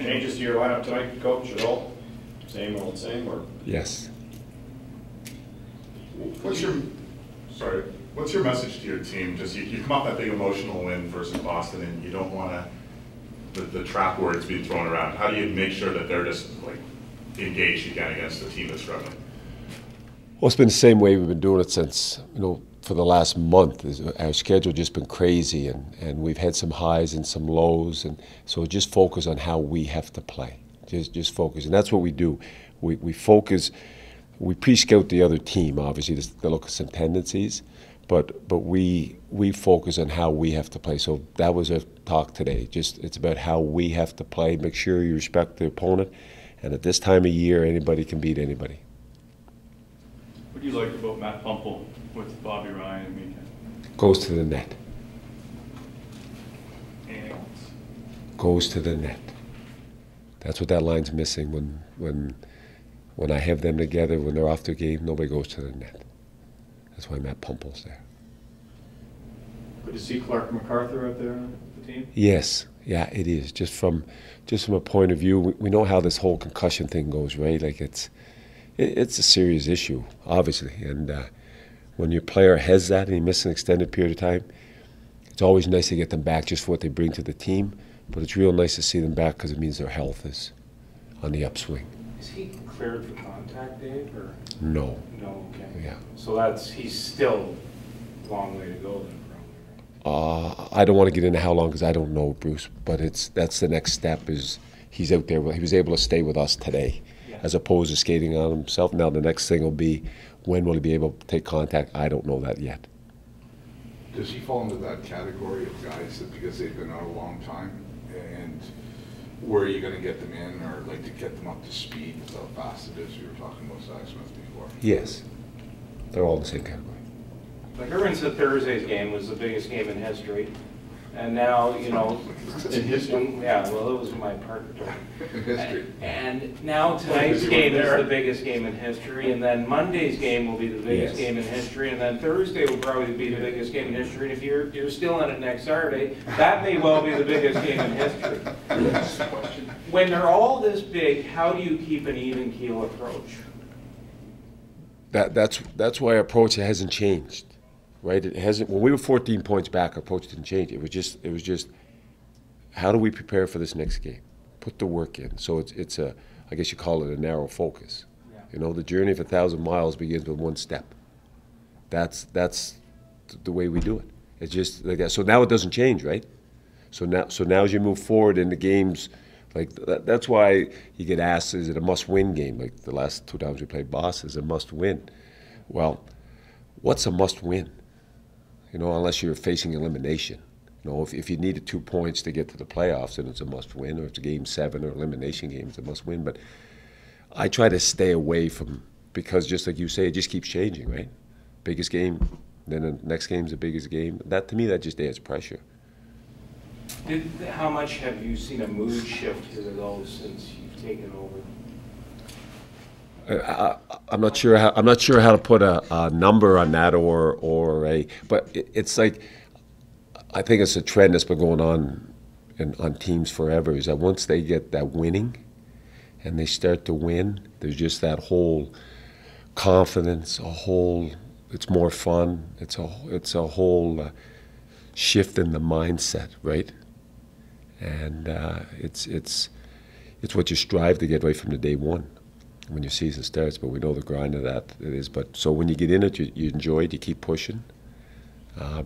Changes to your lineup tonight, Coach, at all? Same old same, or? Yes. What's your message to your team? Just you come off that big emotional win versus Boston, and you don't want the trap words being thrown around. How do you make sure that they're just like engaged again against the team that's struggling? Well, it's been the same way we've been doing it since, for the last month. Our schedule just been crazy, and we've had some highs and some lows, and so just focus on how we have to play. Just focus, and that's what we do. We focus. We pre-scout the other team, obviously, to look at some tendencies, but we focus on how we have to play. So that was our talk today. It's about how we have to play. Make sure you respect the opponent, and at this time of year, anybody can beat anybody. What do you like about Matt Puempel with Bobby Ryan and Mika? Goes to the net. Anything else? Goes to the net. That's what that line's missing when I have them together, when they're off their game, nobody goes to the net. That's why Matt Puempel's there. Good to see Clark MacArthur out there on the team? Yes, yeah, it is. Just from a point of view, we know how this whole concussion thing goes, right? Like it's a serious issue, obviously. And when your player has that and he misses an extended period of time, it's always nice to get them back just for what they bring to the team. But it's real nice to see them back because it means their health is on the upswing. Is he cleared for contact, Dave, or? No. No, okay. Yeah. So he's still a long way to go then, probably, right? I don't want to get into how long because I don't know, Bruce. But that's the next step. Is he's out there? He was able to stay with us today, as opposed to skating on himself. Now the next thing will be, when will he be able to take contact? I don't know that yet. Does he fall into that category of guys that because they've been out a long time, and where are you going to get them in, or like to get them up to speed with how fast it is? You were talking about Zach Smith before. Yes, they're all in the same category. Like everyone said, Thursday's game was the biggest game in history, and now In history? Yeah, well, it was my partner. In history. And now tonight's game is the biggest game in history, and then Monday's game will be the biggest game in history, and then Thursday will probably be the biggest game in history. And if you're still in it next Saturday, that may well be the biggest game in history. When they're all this big, how do you keep an even keel approach? That's why our approach hasn't changed, right? It hasn't. When we were 14 points back, our approach didn't change. It was just how do we prepare for this next game? Put the work in. So it's a, I guess you call it a narrow focus. Yeah. The journey of 1,000 miles begins with one step. That's the way we do it. It's just like that. So now it doesn't change, right? So now as you move forward in the games, like that's why you get asked, is it a must-win game? Like the last 2 times we played Boston, is a must-win. Well, what's a must-win? Unless you're facing elimination. If you needed 2 points to get to the playoffs, then it's a must-win, or it's a Game 7 or elimination game, it's a must-win. But I try to stay away from, because just like you say, it just keeps changing, right? Biggest game, then the next game's the biggest game. That, to me, that just adds pressure. How much have you seen a mood shift to those since you've taken over? I'm not sure how to put a number on that but it's like, I think it's a trend that's been going on on teams forever, is that once they get that winning and they start to win, there's just that whole confidence, it's more fun, it's a whole shift in the mindset, right? And it's what you strive to get right from the day one when your season starts. But we know the grind of that it is. But so when you get in it, you enjoy it, you keep pushing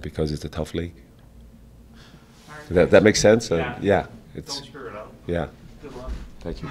because it's a tough league. That makes sense. Yeah. Yeah. Don't screw it up. Yeah. Good luck. Thank you.